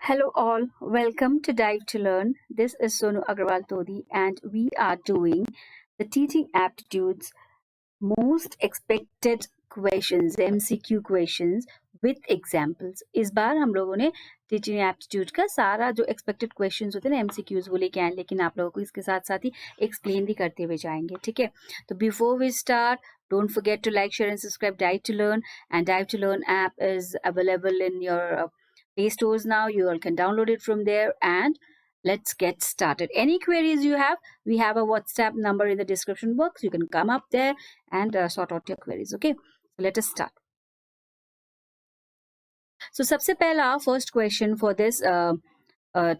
Hello all, welcome to Dive to Learn. This is Sonu Agrawal Todi and we are doing the teaching aptitudes most expected questions, MCQ questions with examples. इस बार हम लोगों ने teaching aptitude का सारा जो expected questions होते हैं ना MCQs वो लेके आए, लेकिन आप लोगों को इसके साथ साथ ही एक्सप्लेन भी करते हुए जाएंगे. ठीक है, तो before we start, don't forget to like, share and subscribe Dive to Learn. And Dive to Learn app is available in your Play stores now. You all can download it from there, and let's get started. Any queries you have, we have a WhatsApp number in the description box. You can come up there and sort out your queries. Okay, so let us start. So सबसे पहला first question for this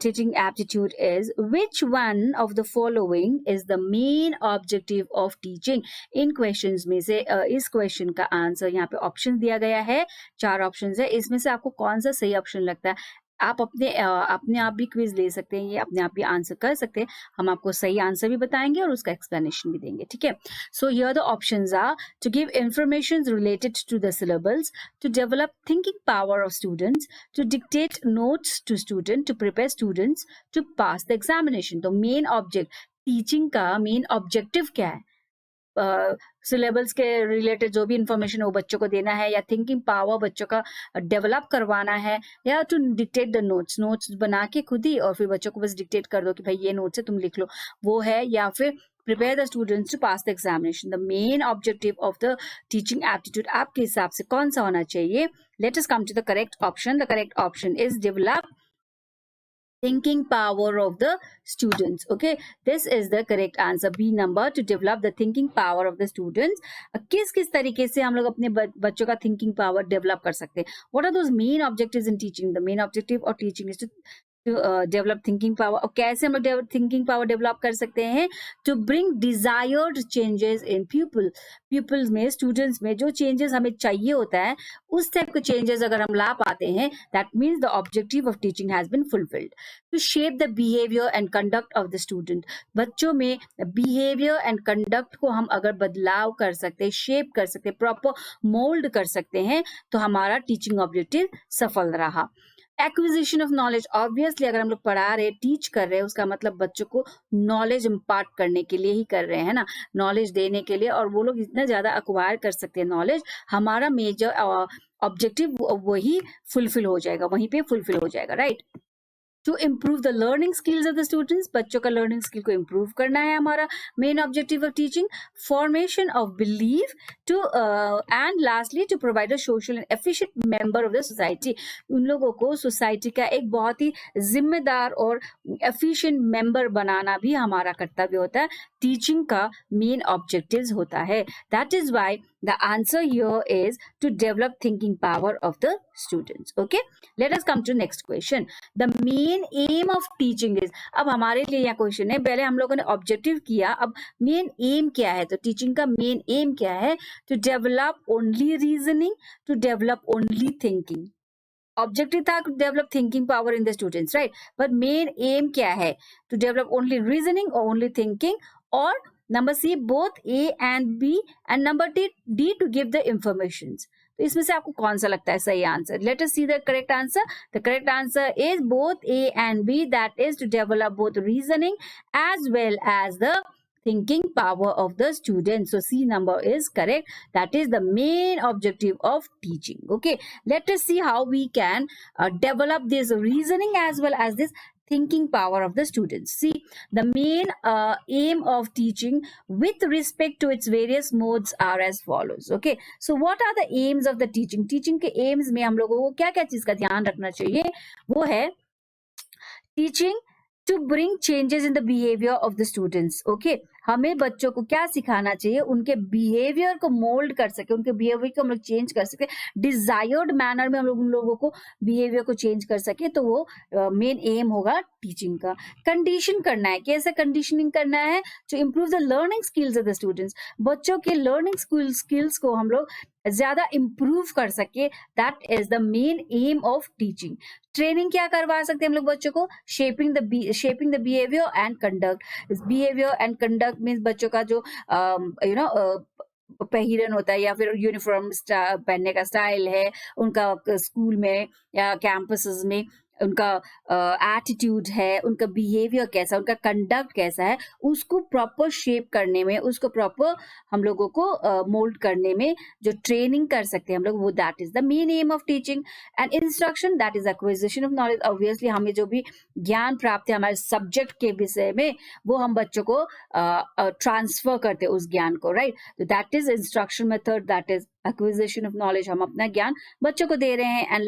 teaching aptitude is, which one of the following is the main objective of teaching? In questions में से इस question का answer यहाँ पे option दिया गया है, 4 ऑप्शंस है. इसमें से आपको कौन सा सही ऑप्शन लगता है? आप अपने आप भी क्विज ले सकते हैं, ये अपने आप भी आंसर कर सकते हैं. हम आपको सही आंसर भी बताएंगे और उसका एक्सप्लेनेशन भी देंगे. ठीक है, so here the options are to give information related to the syllabus, to develop thinking power of students, to dictate notes to student, to prepare students to pass the examination. तो main object, teaching का main objective क्या है? Syllabus के related जो भी information वो बच्चों को देना है, या थिंकिंग पावर बच्चों का डेवलप करवाना है, या टू डिक्टेट द नोट्स बना के खुद ही और फिर बच्चों को बस डिक्टेट कर दो कि भाई ये नोट्स है तुम लिख लो, वो है, या फिर prepare the students to pass the examination. The main objective of the teaching aptitude आपके हिसाब से कौन सा होना चाहिए? Let us come to the correct option. The correct option is develop thinking power of the students. Okay, this is the correct answer, B number, to develop the thinking power of the students. किस तरीके से हम लोग अपने बच्चों का thinking power develop कर सकते हैं? What are those main objectives in teaching? The main objective of teaching is to develop thinking power. और कैसे हम लोग थिंकिंग पावर डेवलप कर सकते हैं? To bring desired changes in peoples में, स्टूडेंट्स में जो चेंजेस हमें चाहिए होता है, उस टाइप के चेंजेस अगर हम ला पाते हैं, that means the objective of teaching has been fulfilled. To shape the behaviour and conduct of the student. बच्चों में बिहेवियर एंड कंडक्ट को हम अगर बदलाव कर सकते हैं, शेप कर सकते हैं, प्रॉपर मोल्ड कर सकते हैं, तो हमारा टीचिंग ऑब्जेक्टिव सफल रहा. एक्विजिशन ऑफ नॉलेज, ऑब्वियसली अगर हम लोग पढ़ा रहे, टीच कर रहे हैं, उसका मतलब बच्चों को नॉलेज इम्पार्ट करने के लिए ही कर रहे हैं ना, नॉलेज देने के लिए. और वो लोग इतना ज्यादा अक्वायर कर सकते हैं नॉलेज, हमारा मेजर ऑब्जेक्टिव वही फुलफिल हो जाएगा, वहीं पे फुलफिल हो जाएगा. Right. To improve the learning skills of the students, बच्चों का लर्निंग स्किल को इम्प्रूव करना है हमारा main objective of teaching. Formation of belief, to and lastly to provide a social and efficient member of the society. उन लोगों को society का एक बहुत ही जिम्मेदार और एफिशिएंट मेंबर बनाना भी हमारा कर्तव्य होता है, टीचिंग का मेन ऑब्जेक्टिव होता है. That is why the answer here is to develop thinking power of the students. Okay, let us come to next question. The main aim of teaching is, अब हमारे लिए यह क्वेश्चन है, पहले हम लोगों ने ऑब्जेक्टिव किया, अब मेन एम क्या है? तो टीचिंग का मेन एम क्या है? To develop only reasoning, to develop only thinking. Objective था to develop thinking power in the students, right, but main aim क्या है? टू डेवलप ओनली रीजनिंग और ओनली थिंकिंग, और number C both A and B, and number D to give the information. तो इसमें से आपको कौन सा लगता है सही answer? Let us see the correct answer. The correct answer is both A and B, that is to develop both reasoning as well as the thinking power of the student. So C number is correct. That is the main objective of teaching. Okay, let us see how we can develop this reasoning as well as this thinking power of the students. See, the main aim of teaching with respect to its various modes are as follows. Okay, so what are the aims of the teaching? Teaching के aims में हम लोगों को क्या क्या चीज का ध्यान रखना चाहिए? वो है teaching to bring changes in the behavior of the students. Okay, हमें बच्चों को क्या सिखाना चाहिए? उनके बिहेवियर को मोल्ड कर सके, उनके बिहेवियर को हम लोग चेंज कर सके, डिजायर्ड मैनर में हम लोग उन लोगों को बिहेवियर को चेंज कर सके, तो वो मेन एम होगा टीचिंग का. कंडीशन करना है, कैसे कंडीशनिंग करना है? To improve the learning skills of the students. बच्चों के लर्निंग स्किल्स को हम लोग ज्यादा इम्प्रूव कर सके, that is the main M of teaching. Training क्या करवा सकते हैं हम लोग बच्चों को? Shaping the behaviour and conduct. Behaviour and conduct means बच्चों का जो पहिरन होता है या फिर यूनिफॉर्म पहनने का स्टाइल है उनका, स्कूल में या कैंपसेस में उनका एटीट्यूड है, उनका बिहेवियर कैसा, उनका कंडक्ट कैसा है, उसको प्रॉपर शेप करने में, उसको प्रॉपर हम लोगों को मोल्ड करने में जो ट्रेनिंग कर सकते हैं हम लोग, वो that is the main M of teaching. And instruction that is acquisition of knowledge. Obviously हमें जो भी ज्ञान प्राप्त है हमारे सब्जेक्ट के विषय में, वो हम बच्चों को ट्रांसफर करते हैं उस ज्ञान को, राइट। तो that is instruction method, that is acquisition of knowledge. हम अपना ज्ञान बच्चों को दे रहे हैं। And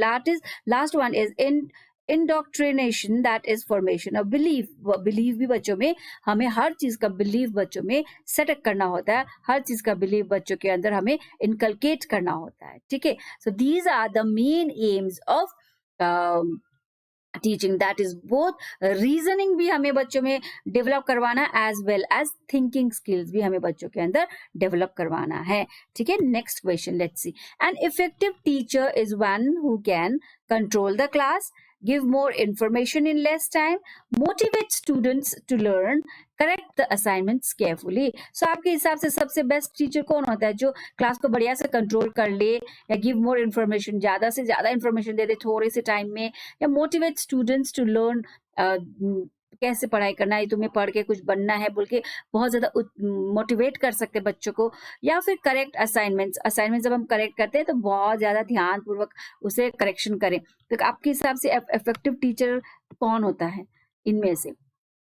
last one is in indoctrination, that is formation of belief. Belief भी बच्चों में, हमें हर चीज का बिलीफ बच्चों में सेटअप करना होता है, हर चीज का बिलीफ बच्चों के अंदर हमें इनकलकेट करना होता है, ठीक है। So these are the main aims of teaching, that is both reasoning भी हमें बच्चों में डेवलप करवाना, as well as thinking skills भी हमें बच्चों के अंदर डेवलप करवाना है, ठीक है। Next question, let's see. N effective teacher is one who can control the class, give more information in less time, motivate students to learn, correct the assignments carefully. So आपके हिसाब से सबसे बेस्ट टीचर कौन होता है, जो class को बढ़िया से कंट्रोल कर ले, या गिव मोर इन्फॉर्मेशन, ज्यादा से ज्यादा इन्फॉर्मेशन दे दे थोड़े से टाइम में, या मोटिवेट स्टूडेंट्स टू लर्न, कैसे पढ़ाई करना है, तुम्हें पढ़ के कुछ बनना है बोल के बहुत ज्यादा मोटिवेट कर सकते हैं बच्चों को, या फिर करेक्ट असाइनमेंट जब हम करेक्ट करते हैं तो बहुत ज्यादा ध्यान पूर्वक उसे करेक्शन करें। तो आपके हिसाब से इफेक्टिव टीचर कौन होता है, इनमें से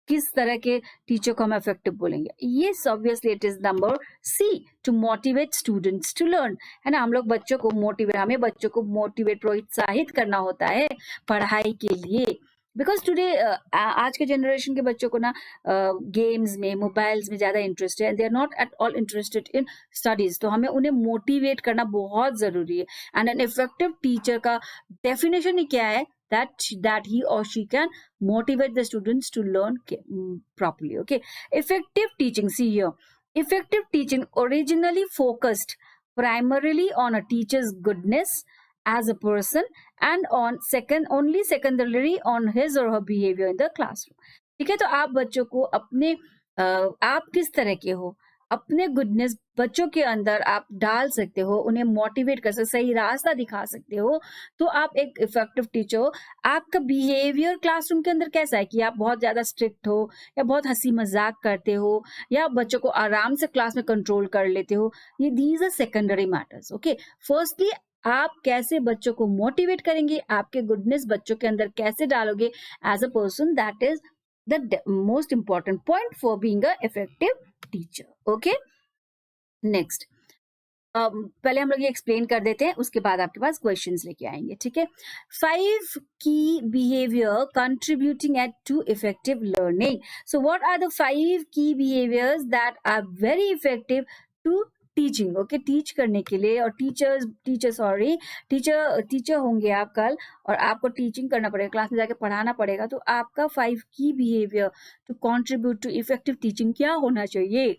किस तरह के टीचर को हम इफेक्टिव बोलेंगे? Yes, obviously it is number C, to motivate students to learn, है ना। हम लोग बच्चों को हमें बच्चों को मोटिवेट, प्रोत्साहित करना होता है पढ़ाई के लिए। बिकॉज टुडे आज के जनरेशन के बच्चों को ना गेम्स में, मोबाइल्स में ज्यादा इंटरेस्ट है, they are not at all interested in studies. तो हमें उन्हें मोटिवेट करना बहुत जरूरी है। एंड एन इफेक्टिव टीचर का डेफिनेशन ही क्या है, that he or she can motivate the students to learn properly. Okay, effective teaching, see here, effective teaching originally focused primarily on a teacher's goodness as a person, and only secondarily on his or her behavior in the classroom. ठीक है, तो आप बच्चों को अपने आप किस तरह के हो, अपने गुडनेस बच्चों के अंदर आप डाल सकते हो, उन्हें मोटिवेट कर सकते, सही रास्ता दिखा सकते हो, तो आप एक इफेक्टिव टीचर हो। आपका बिहेवियर क्लासरूम के अंदर कैसा है, कि आप बहुत ज्यादा स्ट्रिक्ट हो, या बहुत हंसी मजाक करते हो, या बच्चों को आराम से क्लास में कंट्रोल कर लेते हो, ये these are secondary matters. Okay, firstly आप कैसे बच्चों को मोटिवेट करेंगे, आपके गुडनेस बच्चों के अंदर कैसे डालोगे as a person, that is the most important point for being a effective teacher. Okay, next पहले हम लोग ये एक्सप्लेन कर देते हैं, उसके बाद आपके पास क्वेश्चंस लेके आएंगे, ठीक है। 5 key behaviour contributing at to effective learning. So what are the 5 key behaviours that are very effective to teaching? Okay, teach करने के लिए, और टीचर होंगे आप कल, और आपको टीचिंग करना पड़ेगा, क्लास में जाके पढ़ाना पड़ेगा, तो आपका 5 key behaviour to contribute to effective teaching क्या होना चाहिए?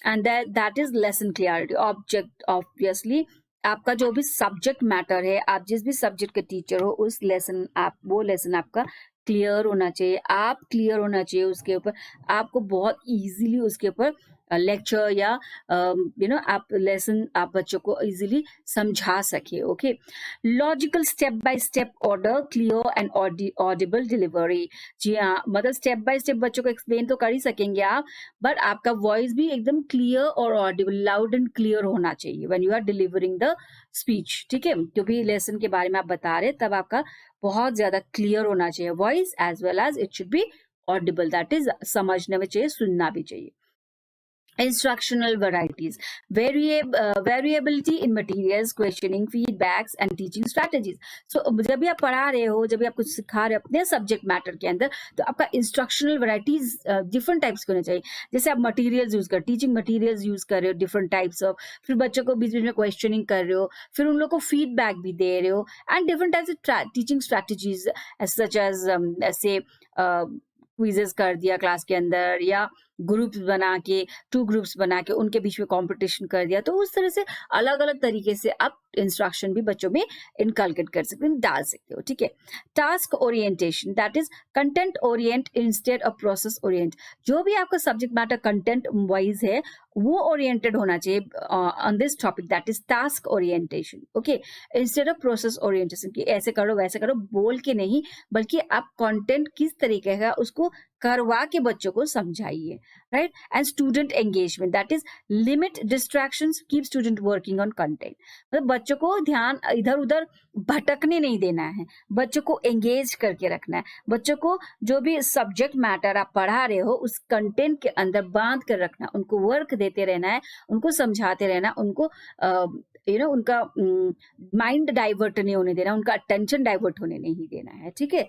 And that is lesson clarity. Object, obviously आपका जो भी सब्जेक्ट मैटर है, आप जिस भी सब्जेक्ट के टीचर हो, उस लेसन वो लेसन आपका क्लियर होना चाहिए, आप क्लियर होना चाहिए उसके ऊपर, आपको बहुत इजीली उसके ऊपर लेक्चर या आप लेसन आप बच्चों को इजीली समझा सके। Okay, logical step by step order, clear and audible delivery. जी हाँ, मतलब स्टेप बाय स्टेप बच्चों को एक्सप्लेन तो कर ही सकेंगे आप, बट आपका वॉइस भी एकदम क्लियर और ऑडिबल, लाउड एंड क्लियर होना चाहिए when you are delivering the speech, ठीक है। जो भी लेसन के बारे में आप बता रहे, तब आपका बहुत ज्यादा क्लियर होना चाहिए voice, as well as it should be audible, that is समझने में चाहिए, सुनना भी चाहिए। Instructional varieties, variability in materials, questioning, feedbacks and teaching strategies. So जब भी आप पढ़ा रहे हो, जब भी आप कुछ सिखा रहे हो अपने सब्जेक्ट मैटर के अंदर, तो आपका इंस्ट्रक्शनल वैरायटीज डिफरेंट टाइप्स के होने चाहिए। जैसे आप मटेरियल्स यूज कर, टीचिंग मटेरियल्स यूज कर रहे हो डिफरेंट टाइप्स ऑफ, फिर बच्चों को बीच बीच में क्वेश्चनिंग कर रहे हो, फिर उन लोग को फीडबैक भी दे रहे हो, and different types of teaching strategies such as ऐसे क्विजेस कर दिया क्लास के अंदर, या ग्रुप्स बना के, 2 ग्रुप्स बना के उनके बीच में कॉम्पिटिशन कर दिया, तो उस तरह से अलग-अलग तरीके से आप इंस्ट्रक्शन भी बच्चों में इनकलकेट कर सकते हो, डाल सकते हो, ठीक है। Task orientation, that is content Orient instead of process Orient. जो भी आपका सब्जेक्ट मैटर कंटेंट वाइज है, वो ओरिएंटेड होना चाहिए on this topic, that is task orientation, okay, instead of process orientation, कि ऐसे करो वैसे करो बोल के नहीं, बल्कि आप कंटेंट किस तरीके का उसको करवा के बच्चों को समझाइए, right. And student engagement, that is limit distractions, keep student working on content. मतलब बच्चों को ध्यान इधर उधर भटकने नहीं देना है, बच्चों को एंगेज करके रखना है, बच्चों को जो भी सब्जेक्ट मैटर आप पढ़ा रहे हो उस कंटेंट के अंदर बांध कर रखना, उनको वर्क देते रहना है, उनको समझाते रहना, उनको उनका माइंड डाइवर्ट नहीं होने देना, उनका अटेंशन डाइवर्ट होने नहीं देना है, ठीक है।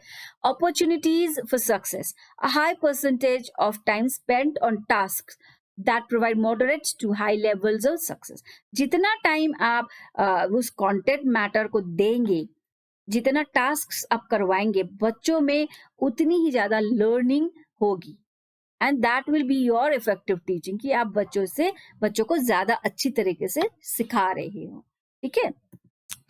Opportunities for success, a high percentage of time spent on task that provide moderate to high levels of success। जितना टाइम आप उस कंटेंट मैटर को देंगे, जितना टास्क आप करवाएंगे बच्चों में, उतनी ही ज्यादा लर्निंग होगी, and that will be your effective teaching, कि आप बच्चों को ज्यादा अच्छी तरीके से सिखा रहे हो, ठीक है।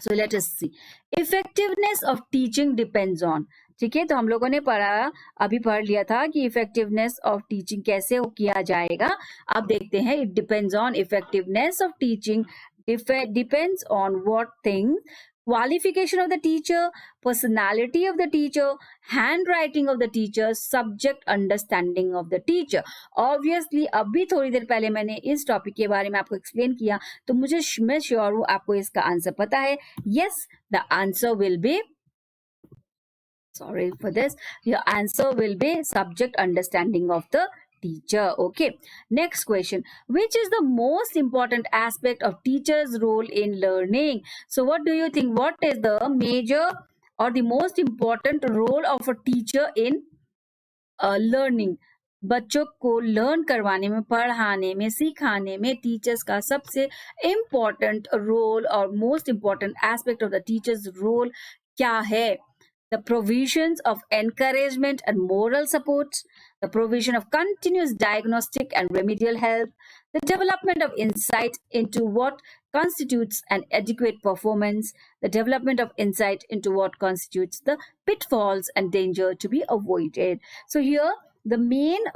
So let us see, effectiveness of teaching depends on, ठीक है। तो हम लोगों ने अभी पढ़ लिया था कि इफेक्टिवनेस ऑफ टीचिंग कैसे किया जाएगा। अब देखते हैं, it depends on, effectiveness of teaching depends on what thing, qualification of the teacher, personality of the teacher, handwriting of the teacher, subject understanding of the teacher। Obviously अभी थोड़ी देर पहले मैंने इस टॉपिक के बारे में आपको एक्सप्लेन किया, तो मैं श्योर हूँ आपको इसका आंसर पता है। Yes, the answer will be, sorry for this, your answer will be subject understanding of the teacher, okay। Next question, which is the most important aspect of teacher's role in learning? So what do you think, what is the major or the most important role of a teacher in learning? बच्चों को learn करवाने में, पढ़ाने में, सिखाने में teachers का सबसे इम्पोर्टेंट रोल और most important aspect of the teachers role क्या है? The provisions of encouragement and moral support, the provision of continuous diagnostic and remedial help, the development of insight into what constitutes an adequate performance, the development of insight into what constitutes the pitfalls and danger to be avoided. So here the main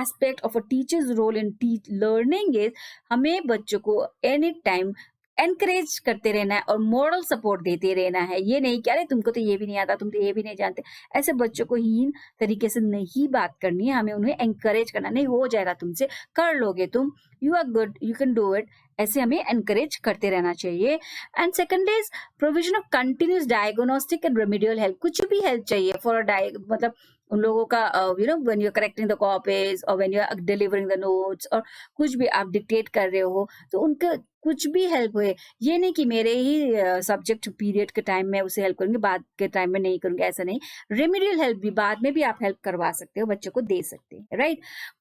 aspect of a teacher's role in learning is हमें बच्चों को any time encourage करते रहना है और moral support देते रहना है। ये नहीं कि अरे तुमको तो ये भी नहीं आता, तुम तो ये भी नहीं जानते, ऐसे बच्चों को हीन तरीके से नहीं बात करनी है, हमें उन्हें एनकरेज करना, नहीं हो जाएगा तुमसे, कर लोगे तुम, you are good, you can do it, ऐसे हमें एनकरेज करते रहना चाहिए। And second is provision of continuous diagnostic and remedial help, कुछ भी हेल्प चाहिए फॉर मतलब उन लोगों का when you are correcting the copies और when you are delivering the notes, और कुछ भी आप डिक्टेट कर रहे हो तो उनका कुछ भी हेल्प हुए, ये नहीं कि मेरे ही सब्जेक्ट पीरियड के टाइम में उसे हेल्प करूंगी, बाद के टाइम में नहीं करूंगी, ऐसा नहीं। रेमेडियल हेल्प भी बाद में भी आप हेल्प करवा सकते हो, बच्चों को दे सकते हैं, right.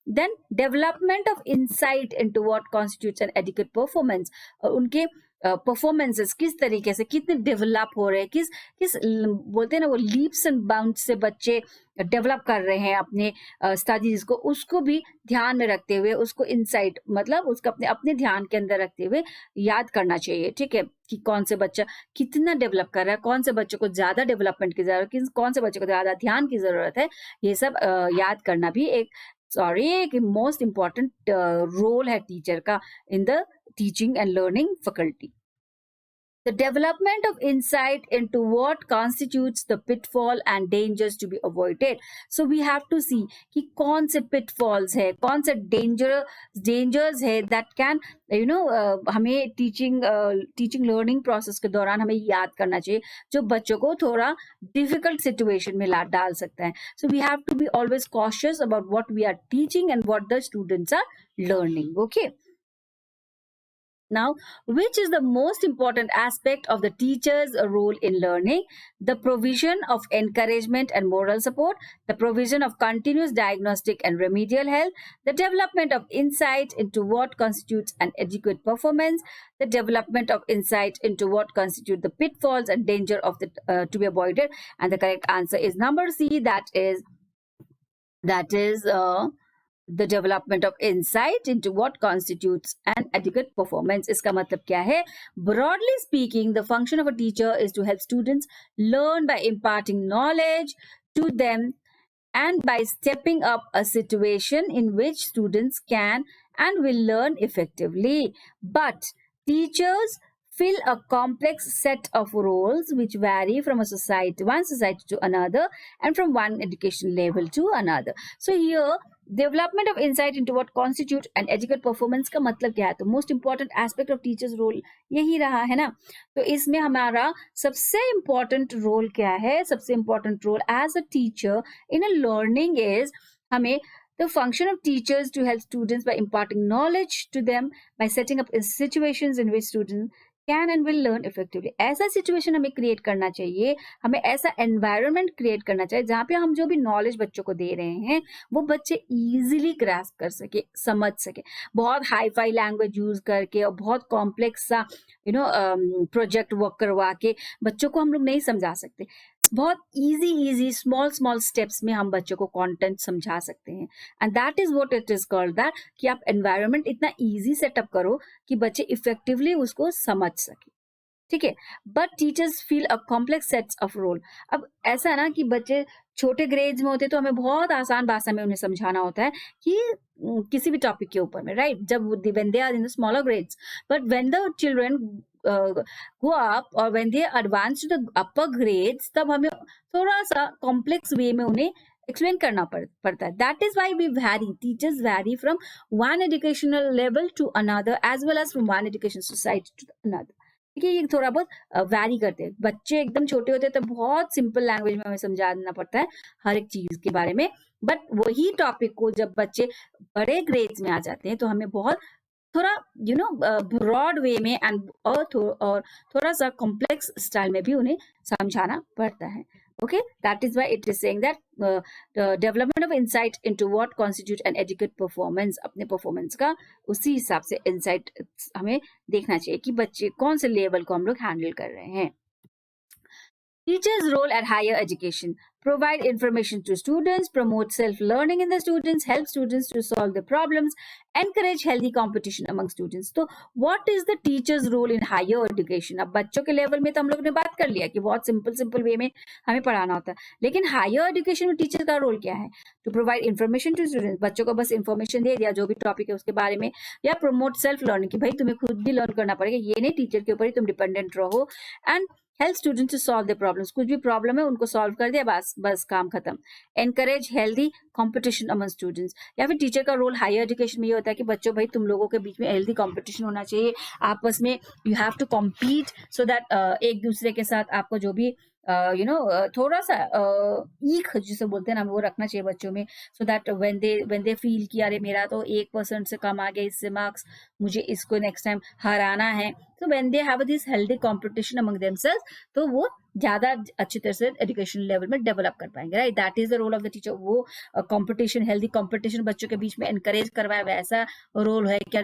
Then development of insight into what constitutes an adequate performance, और उनके परफॉर्मेंसेस किस तरीके से कितने डेवलप हो रहे हैं, किस किस बोलते हैं ना वो लीप्स एंड बाउंड्स से बच्चे डेवलप कर रहे हैं अपने स्टडीज को, उसको भी ध्यान में रखते हुए, उसको इंसाइट मतलब उसको अपने अपने ध्यान के अंदर रखते हुए याद करना चाहिए, ठीक है, कि कौन से बच्चा कितना डेवलप कर रहा है, कौन से बच्चों को ज्यादा डेवलपमेंट की जरूरत है, कौन से बच्चों को ज्यादा ध्यान की जरूरत है, ये सब याद करना भी एक मोस्ट इम्पॉर्टेंट रोल है टीचर का in the teaching and learning faculty. The development of insight into what constitutes the pitfall and dangers to be avoided. So we have to see कि कौन से pitfalls है, कौन से dangers है that can हमें teaching learning process के दौरान हमें याद करना चाहिए, जो बच्चों को थोड़ा difficult situation में डाल सकता है। So we have to be always cautious about what we are teaching and what the students are learning. Okay. Now, which is the most important aspect of the teacher's role in learning? The provision of encouragement and moral support, the provision of continuous diagnostic and remedial help, the development of insight into what constitutes an adequate performance, the development of insight into what constitute the pitfalls and danger of the to be avoided. And the correct answer is number C. That is the development of insight into what constitutes an adequate performance. इसका मतलब क्या है? Broadly speaking the function of a teacher is to help students learn by imparting knowledge to them and by stepping up a situation in which students can and will learn effectively. But teachers fill a complex set of roles which vary from one society to another and from one education level to another. So here development of insight into what constitute an educated performance का मतलब क्या है? तो most important aspect of teachers role यही रहा है ना। तो इसमें हमारा सबसे इम्पॉर्टेंट रोल क्या है? सबसे important role as a teacher in a learning is हमें the function of teachers to help students by imparting knowledge to them by setting up situations in which students can and will learn effectively. ऐसा situation हमें create करना चाहिए, हमें ऐसा environment create करना चाहिए जहाँ पे हम जो भी नॉलेज बच्चों को दे रहे हैं वो बच्चे इजीली ग्रास्प कर सके, समझ सके। बहुत हाई फाई लैंग्वेज यूज करके और बहुत कॉम्प्लेक्स सा प्रोजेक्ट वर्क करवा के बच्चों को हम लोग नहीं समझा सकते। बहुत इजी स्मॉल स्टेप्स में हम बच्चों को कंटेंट समझा सकते हैं and that is what it is called that कि आप एनवायरनमेंट इतना इजी सेटअप करो कि बच्चे इफेक्टिवली उसको समझ सके। ठीक है, but teachers feel a complex sets of role. अब ऐसा है ना कि बच्चे छोटे ग्रेड्स में होते तो हमें बहुत आसान भाषा में उन्हें समझाना होता है कि किसी भी टॉपिक के ऊपर में, राइट? जब when they are in the smaller grades, but when the children go up or when they advance to the upper grades, तब हमें थोड़ा सा कॉम्प्लेक्स वे में उन्हें एक्सप्लेन करना पड़ता है। That is why we vary, teachers vary from one educational level to another as well as from one education society to another. ठीक है, ये थोड़ा बहुत वैरी करते हैं। बच्चे एकदम छोटे होते हैं तो बहुत सिंपल लैंग्वेज में हमें समझाना पड़ता है हर एक चीज के बारे में, बट वही टॉपिक को जब बच्चे बड़े ग्रेड्स में आ जाते हैं तो हमें बहुत थोड़ा ब्रॉड वे में एंड और थोड़ा सा कॉम्प्लेक्स स्टाइल में भी उन्हें समझाना पड़ता है। Okay, that is why it is saying that development of insight into what constitute N educate performance. अपने परफॉर्मेंस का उसी हिसाब से इंसाइट हमें देखना चाहिए कि बच्चे कौन से लेवल को हम लोग हैंडल कर रहे हैं। Teachers' role at higher education: provide information to students, promote self-learning in the students, help students to solve the problems, encourage healthy competition among students. तो what is the teacher's role in higher education? अब बच्चों के level में तो हम लोग ने बात कर लिया कि बहुत सिंपल वे में हमें पढ़ाना होता है, लेकिन हायर एजुकेशन में टीचर का रोल क्या है? To provide information to students, बच्चों को बस इन्फॉर्मेशन दे दिया जो भी टॉपिक है उसके बारे में, या प्रमोट सेल्फ लर्निंग कि भाई तुम्हें खुद भी लर्न करना पड़ेगा, ये नहीं टीचर के ऊपर ही तुम डिपेंडेंट रहो, and help students to solve the problems, कुछ भी प्रॉब्लम है उनको सॉल्व कर दिया, बस काम खत्म। Encourage healthy competition among students, या फिर टीचर का रोल हायर एजुकेशन में ये होता है कि बच्चों भाई तुम लोगों के बीच में हेल्दी कंपटीशन होना चाहिए, आपस में you have to compete so that एक दूसरे के साथ आपको जो भी थोड़ा सा ईख जिसे बोलते हैं ना वो रखना चाहिए बच्चों में, so that when they feel कि अरे मेरा तो 1% से कम आ गया इससे मार्क्स, मुझे इसको नेक्स्ट टाइम हराना है, तो when they have this healthy competition among themselves तो वो ज्यादा अच्छी तरह से एजुकेशन लेवल में डेवलप कर पाएंगे, right? That is the role of the teacher. वो कंपटीशन, हेल्दी कंपटीशन बच्चों के बीच में एनकरेज करवाए, वैसा रोल है क्या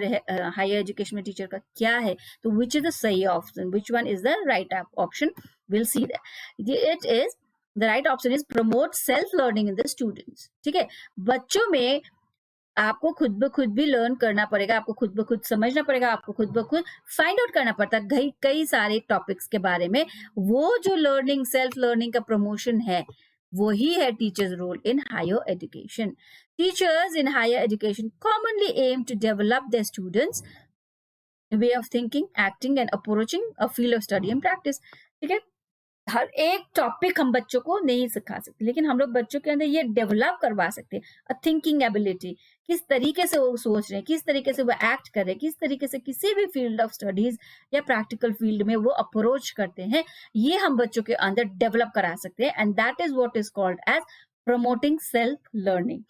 हायर एजुकेशन में टीचर का क्या है? तो विच इज द सही option, which one is the right option? Will see that it is the right option is promote self learning in the students. ठीक है, बच्चों में आपको खुद ब खुद भी लर्न करना पड़ेगा, आपको खुद ब खुद समझना पड़ेगा, आपको खुद ब खुद फाइंड आउट करना पड़ता है कई सारे टॉपिक्स के बारे में। वो जो लर्निंग, सेल्फ लर्निंग का प्रमोशन है वही है teachers role in higher education. Teachers in higher education commonly aim to develop their students way of thinking, acting and approaching a field of study and practice. ठीक है, हर एक topic हम बच्चों को नहीं सिखा सकते, लेकिन हम लोग बच्चों के अंदर ये डेवलप करवा सकते हैं अ थिंकिंग एबिलिटी, किस तरीके से वो सोच रहे हैं, किस तरीके से वो एक्ट कर रहे हैं, किस तरीके से किसी भी फील्ड ऑफ स्टडीज या प्रैक्टिकल फील्ड में वो अप्रोच करते हैं, ये हम बच्चों के अंदर डेवलप करा सकते हैं, and that is what is called as promoting self learning.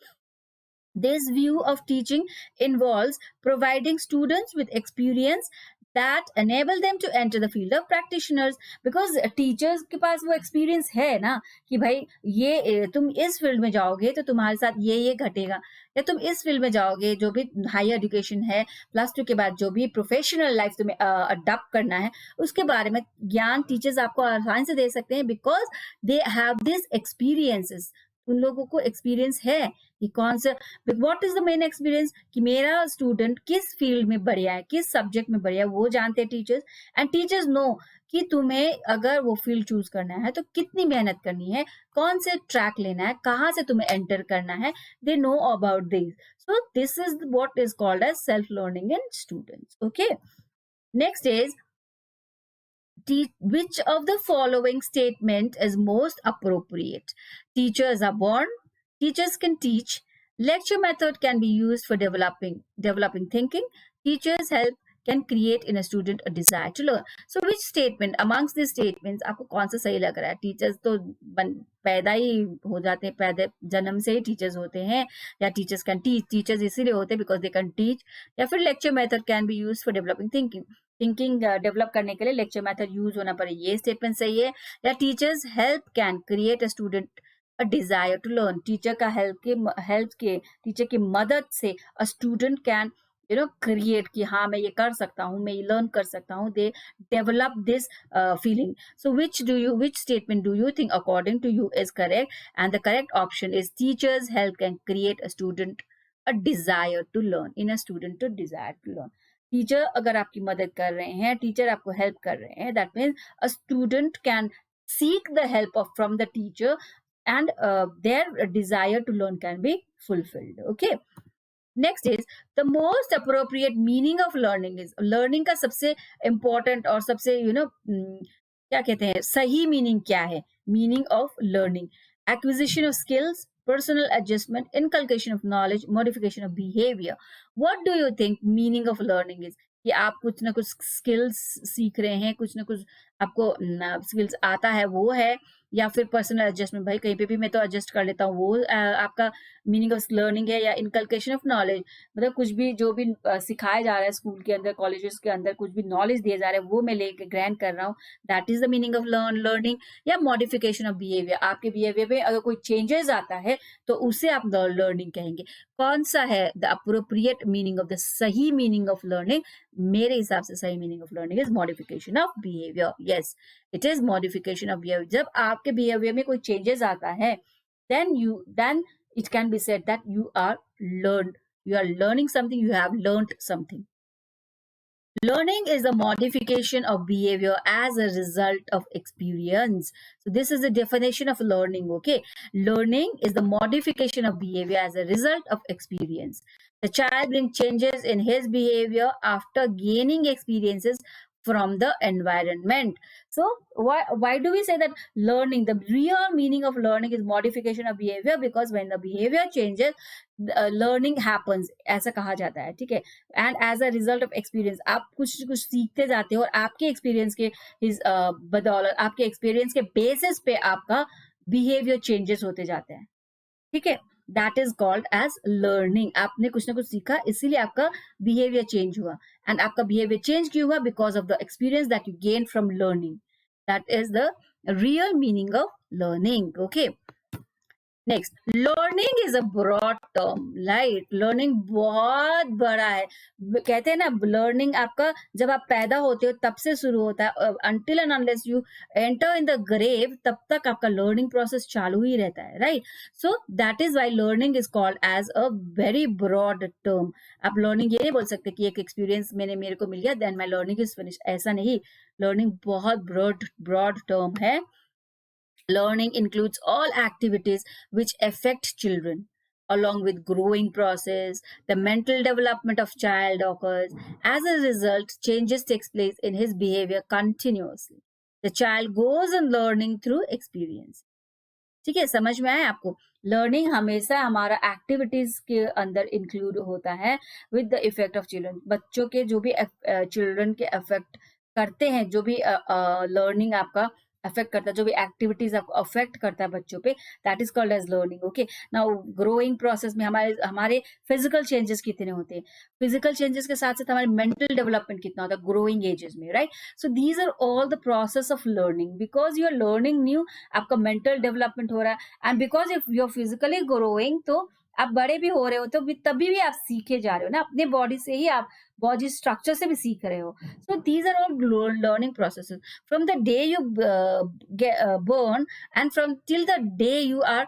This view of teaching involves providing students with experience that enable them to enter the field of practitioners, because teachers के पास वो experience है ना कि भाई ये तुम इस field में जाओगे तो तुम्हारे साथ ये घटेगा, या तुम इस फील्ड में जाओगे जो भी हायर एजुकेशन है +2 के बाद जो भी प्रोफेशनल लाइफ तुम्हें अडॉप्ट करना है उसके बारे में ज्ञान टीचर्स आपको आसानी से दे सकते हैं, because they have this experiences उन लोगों को एक्सपीरियंस है कि कौन सा, what is the main experience, कि मेरा स्टूडेंट किस फील्ड में बढ़िया है, किस सब्जेक्ट में बढ़िया है, वो जानते हैं टीचर्स। एंड टीचर्स नो कि तुम्हें अगर वो फील्ड चूज करना है तो कितनी मेहनत करनी है, कौन से ट्रैक लेना है, कहाँ से तुम्हें एंटर करना है, they know about this. So this is what is called as self learning in students. Okay, next is which of the following statement is most appropriate? Teachers are born, teachers can teach, lecture method can be used for developing thinking, teachers help can create in a student a desire to learn. So which statement amongst these statements आपको कौन सा सही लग रहा है? Teachers तो पैदा ही हो जाते हैं, पैदा जन्म से ही टीचर्स होते हैं, या टीचर्स कैन टीच, टीचर्स इसीलिए होते हैं बिकॉज दे कैन टीच, या फिर lecture method can be use for developing thinking develop करने के लिए लेक्चर मेथड यूज होना पड़े, ये स्टेटमेंट सही है। या teachers help can create a student a desire to learn, teacher का हेल्प के टीचर की मदद से अ स्टूडेंट कैन क्रिएट कि हाँ मैं ये कर सकता हूँ, मैं ये लर्न कर सकता हूँ, they develop this feeling. So which statement do you think according to you is correct? And the correct option is teachers help can create a student a desire to learn, in a student to desire to learn. Teacher अगर आपकी मदद कर रहे हैं, teacher आपको help कर रहे हैं, that means a student can seek the help of from the teacher, and their desire to learn can be fulfilled. Okay, next is the most appropriate meaning of learning is, learning का सबसे important और सबसे क्या कहते हैं सही meaning क्या है? Meaning of learning, acquisition of skills, personal adjustment, inculcation of knowledge, modification of behavior. What do you think meaning of learning is? कि आप कुछ ना कुछ स्किल्स सीख रहे हैं, कुछ ना कुछ आपको स्किल्स आता है वो है, या फिर पर्सनल एडजस्टमेंट, भाई कहीं पे भी मैं तो एडजस्ट कर लेता हूँ, वो आपका मीनिंग ऑफ लर्निंग है। या इनकलकेशन ऑफ नॉलेज, मतलब कुछ भी जो भी सिखाया जा रहा है स्कूल के अंदर, कॉलेजेस के अंदर, कुछ भी नॉलेज दिया जा रहा है वो मैं लेके ग्रैंड कर रहा हूँ, that is the meaning of learning. या मॉडिफिकेशन ऑफ बिहेवियर, आपके बिहेवियर में अगर कोई चेंजेस आता है तो उसे आप लर्निंग कहेंगे। कौन सा है the appropriate meaning of the सही मीनिंग ऑफ लर्निंग? मेरे हिसाब से सही meaning of learning is modification of behaviour. Yes, it is modification of behaviour. जब आपके बिहेवियर में कोई चेंजेस आता है, then it can be said that you are learning something, you have learned something. Learning is the modification of behavior as a result of experience. So this is the definition of learning. Okay, learning is the modification of behavior as a result of experience. The child brings changes in his behavior after gaining experiences from the environment. So why do we say that learning, the real meaning of learning is modification of behavior? Because when the behavior changes, learning happens, ऐसा कहा जाता है, ठीक है। And as a result of experience, आप कुछ कुछ सीखते जाते हो और आपके एक्सपीरियंस के बदौलत, आपके एक्सपीरियंस के बेसिस पे आपका बिहेवियर चेंजेस होते जाते हैं, ठीक है। That is called as learning. आपने कुछ ना कुछ सीखा, इसीलिए आपका बिहेवियर चेंज हुआ। एंड आपका बिहेवियर चेंज क्यों हुआ? Because of the experience that you gain from learning. That is the real meaning of learning. Okay, next, learning is a broad term, right. Learning बहुत बड़ा है। कहते हैं ना, लर्निंग आपका जब आप पैदा होते हो तब से शुरू होता है, until and unless you enter in the grave, तब तक आपका लर्निंग प्रोसेस चालू ही रहता है, राइट। So that is why learning is called as a very broad term. आप लर्निंग ये नहीं बोल सकते कि एक एक्सपीरियंस मेरे को मिल गया then my learning is finish, ऐसा नहीं। लर्निंग बहुत ब्रॉड टर्म है। Learning includes all activities which affect children. Along with growing process, the mental development of child occurs. As a result, changes takes place in his behavior continuously. The child goes on learning through experience. ठीक है, समझ में आया आपको? Learning हमेशा हमारा activities के अंदर इंक्लूड होता है with the effect of children. बच्चों के जो भी चिल्ड्रन के अफेक्ट करते हैं, जो भी लर्निंग आपका अफेक्ट करता है, जो भी एक्टिविटीज आपको अफेक्ट करता है बच्चों पे, that is called as learning. Okay, now growing process में हमारे फिजिकल चेंजेस कितने होते हैं, फिजिकल चेंजेस के साथ साथ हमारे मेंटल डेवलपमेंट कितना होता है ग्रोइंग एजेस में, right. So these are all the process of learning. Because you are learning new, आपका मेंटल डेवलपमेंट हो रहा है, and because if you are physically growing, तो आप बड़े भी हो रहे हो तो तभी भी आप सीखे जा रहे हो ना, अपने बॉडी से ही आप बॉडी स्ट्रक्चर से भी सीख रहे हो। So these are all learning processes from the day you born and from till the day you are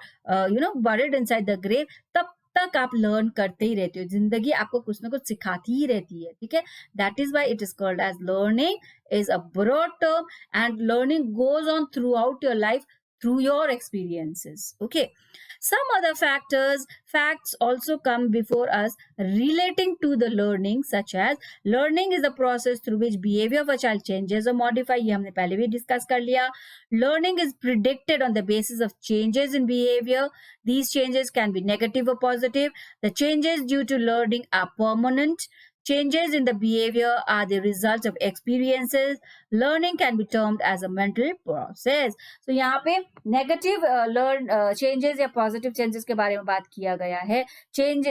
buried inside the grave, तब तक आप लर्न करते ही रहते हो। जिंदगी आपको कुछ ना कुछ सिखाती ही रहती है, ठीक है। That is why it is called as learning is a broad term, and learning goes on throughout your life through your experiences. Okay, some other facts also come before us relating to the learning, such as learning is the process through which behavior of a child changes or modify, ये हमने पहले भी discuss कर लिया। learning is predicted on the basis of changes in behavior. These changes can be negative or positive. The changes due to learning are permanent. Changes in the behavior are the results of experiences. Learning can be termed as a mental process. So यहाँ पे negative changes या positive changes के बारे में बात किया गया है।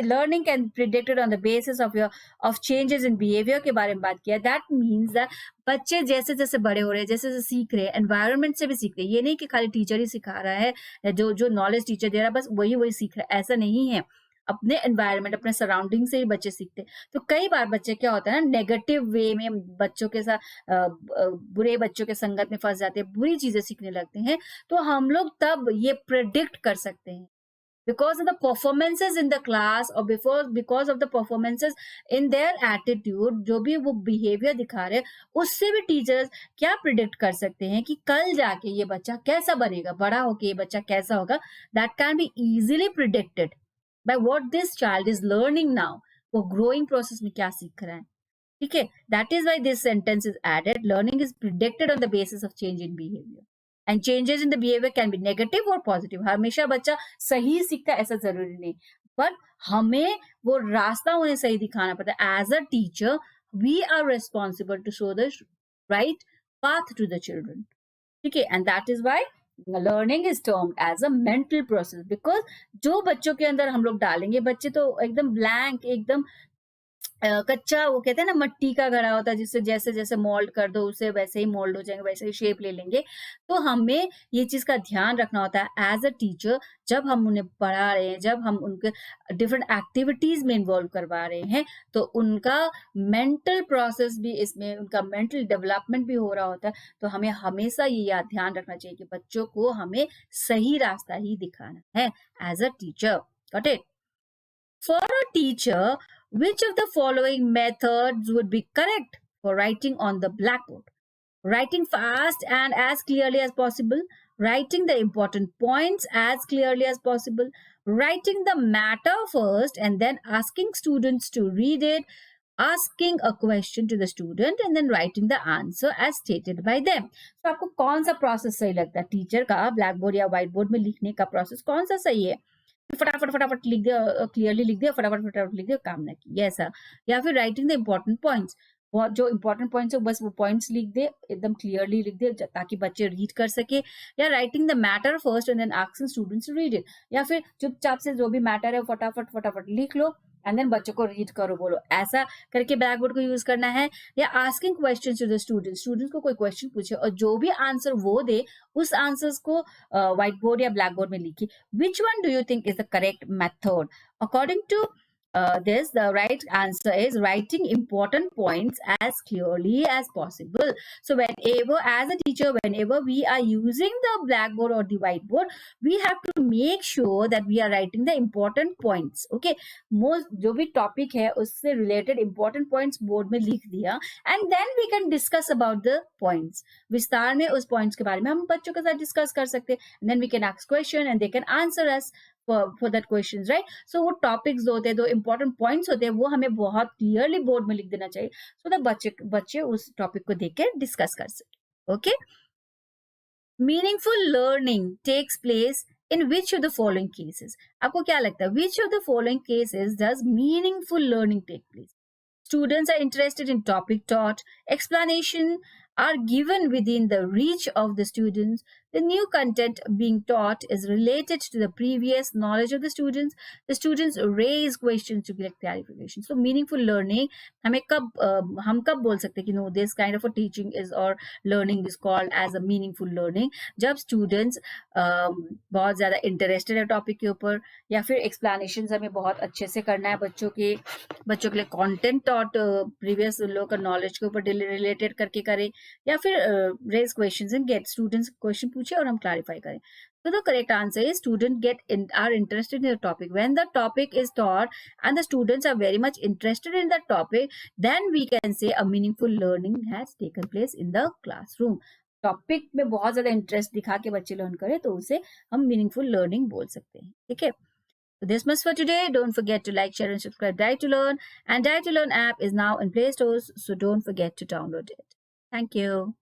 Learning can be predicted on the basis of changes in behavior के बारे में बात किया। That means that बच्चे जैसे जैसे बड़े हो रहे हैं, जैसे जैसे सीख रहे हैं, एनवायरनमेंट से भी सीख रहे हैं। ये नहीं कि खाली टीचर ही सिखा रहा है, जो नॉलेज टीचर दे रहा है बस वही सीख रहा है, ऐसा नहीं है। अपने एनवायरनमेंट, अपने सराउंडिंग से ही बच्चे सीखते हैं। तो कई बार बच्चे क्या होता है ना, नेगेटिव वे में बच्चों के साथ बुरे बच्चों के संगत में फंस जाते हैं, बुरी चीजें सीखने लगते हैं। तो हम लोग तब ये प्रेडिक्ट कर सकते हैं because of the performances in the class or because of the performances in their attitude, जो भी वो behavior दिखा रहे हैं, उससे भी टीचर्स क्या प्रिडिक्ट कर सकते हैं कि कल जाके ये बच्चा कैसा बनेगा, बड़ा होके ये बच्चा कैसा होगा। that can be easily predicted by what this child is learning now, वो growing process में क्या सीख रहा है, ठीक है। that is why this sentence is added, learning is predicted on the basis of change in behavior and changes in the behavior can be negative or positive. हमेशा बच्चा सही सीखता है ऐसा जरूरी नहीं, पर हमें वो रास्ता उन्हें सही दिखाना पड़ता है। As a teacher we are responsible to show the right path to the children, ठीक है। And that is why learning is termed as a mental process, because जो बच्चों के अंदर हम लोग डालेंगे, बच्चे तो एकदम ब्लैंक, एकदम कच्चा, वो कहते हैं ना मट्टी का घड़ा होता है, जिससे जैसे जैसे मोल्ड कर दो उसे वैसे ही मोल्ड हो जाएंगे, वैसे ही शेप ले लेंगे। तो हमें ये चीज का ध्यान रखना होता है एज अ टीचर, जब हम उन्हें पढ़ा रहे हैं, जब हम उनके डिफरेंट एक्टिविटीज में इन्वॉल्व करवा रहे हैं, तो उनका मेंटल प्रोसेस भी, इसमें उनका मेंटल डेवलपमेंट भी हो रहा होता है। तो हमें हमेशा ये याद ध्यान रखना चाहिए कि बच्चों को हमें सही रास्ता ही दिखाना है as a teacher. Got it? For a teacher, which of the following methods would be correct for writing on the blackboard? Writing fast and as clearly as possible, writing the important points as clearly as possible, writing the matter first and then asking students to read it, asking a question to the student and then writing the answer as stated by them. So आपको कौन सा process सही लगता है? Teacher का black board या white board में लिखने का प्रोसेस कौन सा सही है? फटाफट फटाफट लिख दिया, क्लियरली लिख दिया, फटाफट फटाफट लिख दिया, काम ना किया ऐसा, या फिर राइटिंग द इम्पोर्टेंट पॉइंट्स, जो इंपॉर्टेंट पॉइंट्स है बस वो पॉइंट्स लिख दे, एकदम क्लियरली लिख दे ताकि बच्चे रीड कर सके, या writing the matter first and then asking students to read it, या फिर चुपचाप से जो भी मैटर है फटाफट फटाफट लिख लो एंड देन बच्चों को रीड करो, बोलो, ऐसा करके ब्लैक बोर्ड को यूज करना है। या asking question to the students को कोई क्वेश्चन पूछे और जो भी आंसर वो दे उस आंसर्स को व्हाइट बोर्ड या ब्लैक बोर्ड में लिखिए। Which one do you think is the correct method? According to this, the right answer is writing important points as clearly as possible. So whenever, as a teacher, whenever we are using the blackboard or the whiteboard, we have to make sure that we are writing the important points. Okay, most जो भी topic है उससे related important points board में लिख दिया, and then we can discuss about the points. विस्तार में उस points के बारे में हम बच्चों के साथ discuss कर सकते हैं, and then we can ask question and they can answer us for that questions, right? So वो topics होते हैं, जो important points होते हैं, वो हमें बहुत clearly board में लिख देना चाहिए, so that बच्चे उस topic को देख के discuss कर सके। Okay? Meaningful learning takes place in which of the following cases? आपको क्या लगता है? Which of the following cases does meaningful learning take place? Students are interested in topic taught. Explanation are given within the reach of the students. The new content being taught is related to the previous knowledge of the students. The students raise questions to get clarification. So meaningful learning, हम कब बोल सकते हैं कि no, this kind of a teaching is or learning is called as a meaningful learning, जब students बहुत ज़्यादा interested है टॉपिक के ऊपर, या फिर एक्सप्लेनेशन हमें बहुत अच्छे से करना है बच्चों के लिए कंटेंट टॉट प्रीवियस लोग का नॉलेज के ऊपर रिलेटेड करके करें, या फिर raise questions and get students question पूछे और हम क्लैरिफाई करें. So the correct answer is students are interested in the topic. When the topic is taught and the students are very much interested in the topic, then we can say a meaningful learning has taken place in the classroom. Topic में बहुत ज्यादा interest दिखा के बच्चे learn करें तो उसे हम मीनिंगफुल लर्निंग बोल सकते हैं. ठीक है. So this much for today. Don't forget to like, share, and subscribe Dive to Learn. And Dive to Learn app is now in Play Stores, so don't forget to download it. Thank you.